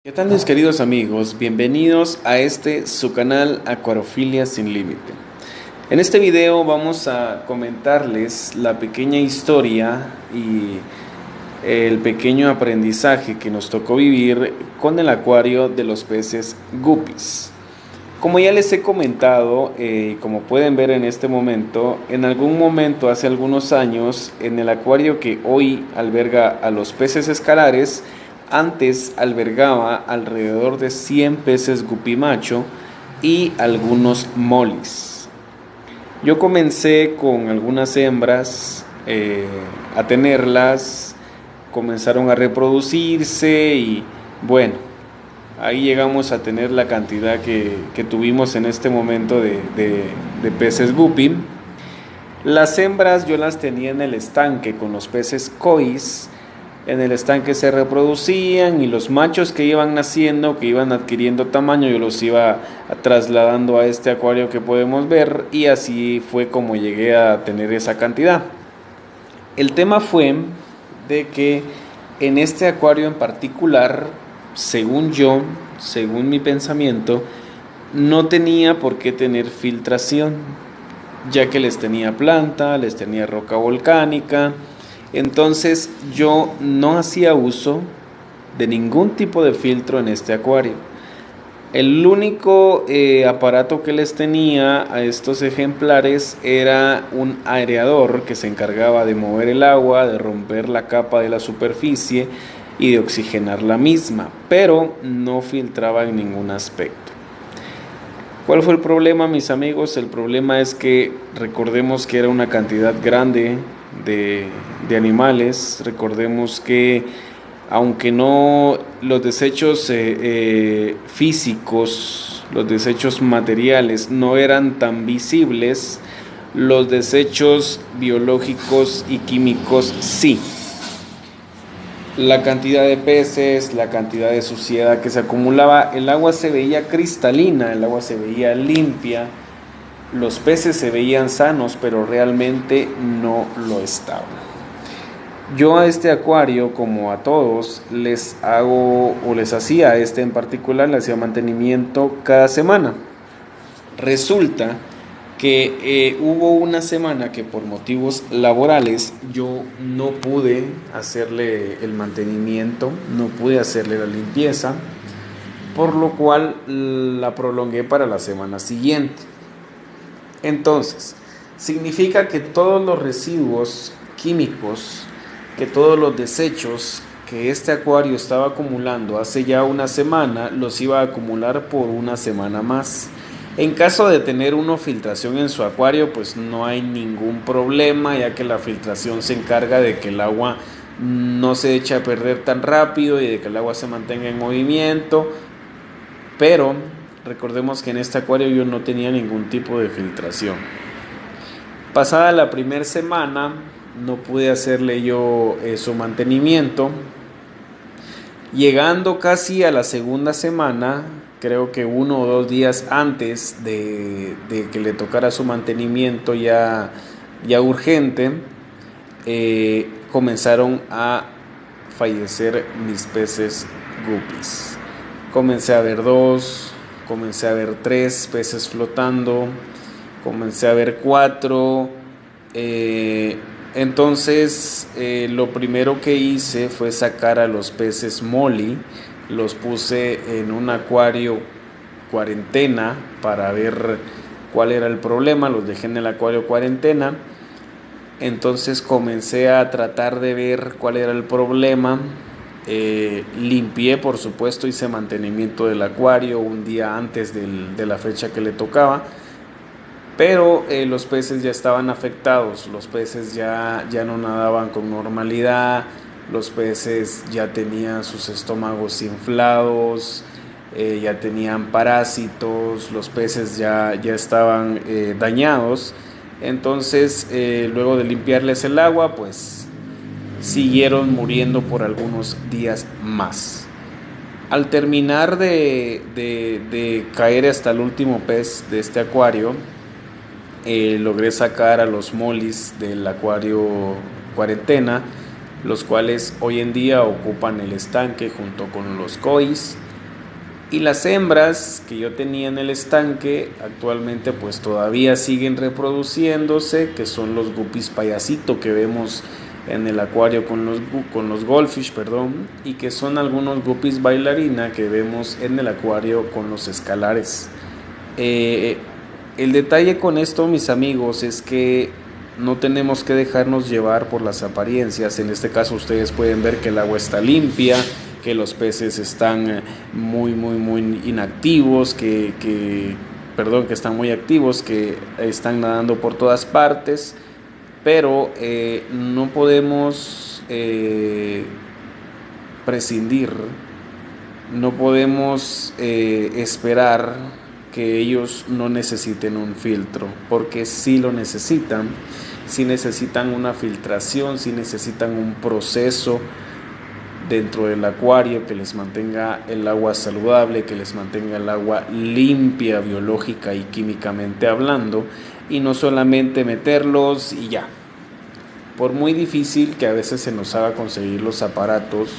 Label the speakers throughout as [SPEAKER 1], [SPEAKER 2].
[SPEAKER 1] ¿Qué tal mis queridos amigos? Bienvenidos a su canal Acuariofilia Sin Límite. En este video vamos a comentarles la pequeña historia y el pequeño aprendizaje que nos tocó vivir con el acuario de los peces guppies. Como ya les he comentado, como pueden ver en este momento, en algún momento hace algunos años, en el acuario que hoy alberga a los peces escalares, antes albergaba alrededor de 100 peces guppy macho y algunos molis. Yo comencé con algunas hembras a tenerlas, comenzaron a reproducirse y bueno, ahí llegamos a tener la cantidad que tuvimos en este momento de peces guppy. Las hembras yo las tenía en el estanque con los peces kois. En el estanque se reproducían y los machos que iban naciendo, que iban adquiriendo tamaño, yo los iba trasladando a este acuario que podemos ver y así fue como llegué a tener esa cantidad. El tema fue de que en este acuario en particular, según yo, según mi pensamiento, no tenía por qué tener filtración, ya que les tenía planta, les tenía roca volcánica. Entonces yo no hacía uso de ningún tipo de filtro en este acuario. El único aparato que les tenía a estos ejemplares era un aireador que se encargaba de mover el agua, de romper la capa de la superficie y de oxigenar la misma, pero no filtraba en ningún aspecto. ¿Cuál fue el problema, mis amigos? El problema es que recordemos que era una cantidad grande de animales. Recordemos que aunque no los desechos físicos, los desechos materiales no eran tan visibles, los desechos biológicos y químicos sí. La cantidad de peces, la cantidad de suciedad que se acumulaba, el agua se veía cristalina, el agua se veía limpia, los peces se veían sanos, pero realmente no lo estaban. Yo a este acuario, como a todos, les hacía a este en particular, le hacía mantenimiento cada semana. Resulta que hubo una semana que por motivos laborales yo no pude hacerle el mantenimiento, no pude hacerle la limpieza, por lo cual la prolongué para la semana siguiente. Entonces, significa que todos los residuos químicos, que todos los desechos que este acuario estaba acumulando hace ya una semana, los iba a acumular por una semana más. En caso de tener una filtración en su acuario, pues no hay ningún problema, ya que la filtración se encarga de que el agua no se eche a perder tan rápido y de que el agua se mantenga en movimiento. Pero recordemos que en este acuario yo no tenía ningún tipo de filtración. Pasada la primera semana, no pude hacerle yo su mantenimiento. Llegando casi a la segunda semana, creo que 1 o 2 días antes de que le tocara su mantenimiento ya urgente, comenzaron a fallecer mis peces guppies. Comencé a ver 2, comencé a ver 3 peces flotando, comencé a ver 4. Entonces lo primero que hice fue sacar a los peces molly, los puse en un acuario cuarentena para ver cuál era el problema, los dejé en el acuario cuarentena. Entonces comencé a tratar de ver cuál era el problema. Limpié, por supuesto, hice mantenimiento del acuario un día antes de la fecha que le tocaba, pero los peces ya estaban afectados, los peces ya no nadaban con normalidad, los peces ya tenían sus estómagos inflados, ya tenían parásitos, los peces ya estaban dañados. Entonces luego de limpiarles el agua, pues siguieron muriendo por algunos días más. Al terminar de caer hasta el último pez de este acuario, logré sacar a los molis del acuario cuarentena, los cuales hoy en día ocupan el estanque junto con los kois. Y las hembras que yo tenía en el estanque actualmente pues todavía siguen reproduciéndose, que son los guppies payasito que vemos en el acuario con los goldfish, perdón, y que son algunos guppies bailarina que vemos en el acuario con los escalares. Eh, el detalle con esto, mis amigos, es que no tenemos que dejarnos llevar por las apariencias. En este caso ustedes pueden ver que el agua está limpia, que los peces están muy inactivos, que están muy activos, que están nadando por todas partes, pero no podemos prescindir, no podemos esperar que ellos no necesiten un filtro, porque sí lo necesitan, sí necesitan una filtración, sí necesitan un proceso dentro del acuario que les mantenga el agua saludable, que les mantenga el agua limpia biológica y químicamente hablando, y no solamente meterlos y ya. Por muy difícil que a veces se nos haga conseguir los aparatos,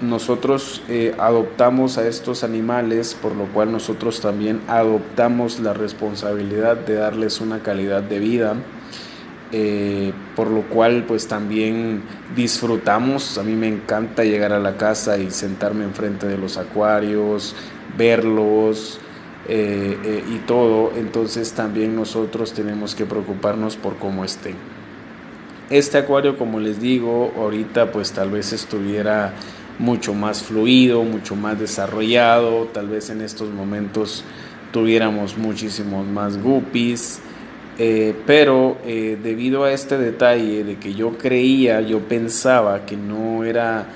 [SPEAKER 1] nosotros adoptamos a estos animales, por lo cual nosotros también adoptamos la responsabilidad de darles una calidad de vida, por lo cual pues también disfrutamos. A mí me encanta llegar a la casa y sentarme enfrente de los acuarios, verlos y todo. Entonces también nosotros tenemos que preocuparnos por cómo estén. Este acuario, como les digo, ahorita pues tal vez estuviera mucho más fluido, mucho más desarrollado, tal vez en estos momentos tuviéramos muchísimos más guppies, pero debido a este detalle de que yo pensaba que no era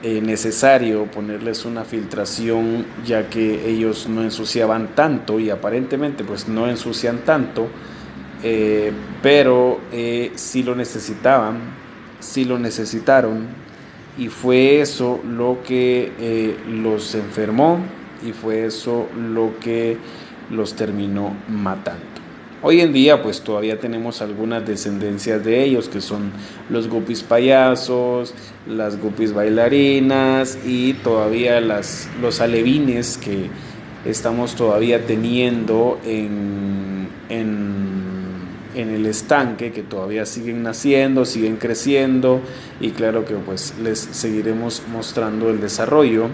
[SPEAKER 1] necesario ponerles una filtración, ya que ellos no ensuciaban tanto y aparentemente pues no ensucian tanto, pero sí lo necesitaban, sí lo necesitaron, y fue eso lo que los enfermó, y fue eso lo que los terminó matando. Hoy en día pues todavía tenemos algunas descendencias de ellos, que son los guppies payasos, las guppies bailarinas y todavía los alevines que estamos todavía teniendo en el estanque, que todavía siguen naciendo, siguen creciendo, y claro que pues les seguiremos mostrando el desarrollo.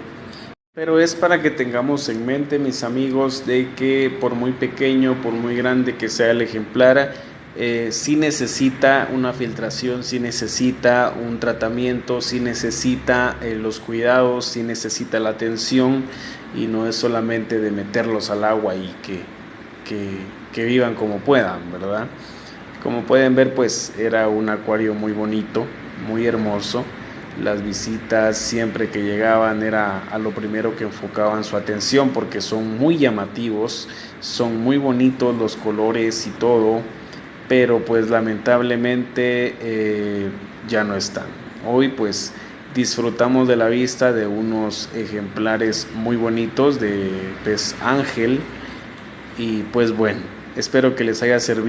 [SPEAKER 1] Pero es para que tengamos en mente, mis amigos, de que por muy pequeño, por muy grande que sea el ejemplar, sí necesita una filtración, sí necesita un tratamiento, sí necesita los cuidados, sí necesita la atención, y no es solamente de meterlos al agua y que vivan como puedan, ¿verdad? Como pueden ver, pues era un acuario muy bonito, muy hermoso. Las visitas siempre que llegaban era a lo primero que enfocaban su atención, porque son muy llamativos, son muy bonitos los colores y todo, pero pues lamentablemente ya no están. Hoy pues disfrutamos de la vista de unos ejemplares muy bonitos de pez ángel, y pues bueno, espero que les haya servido.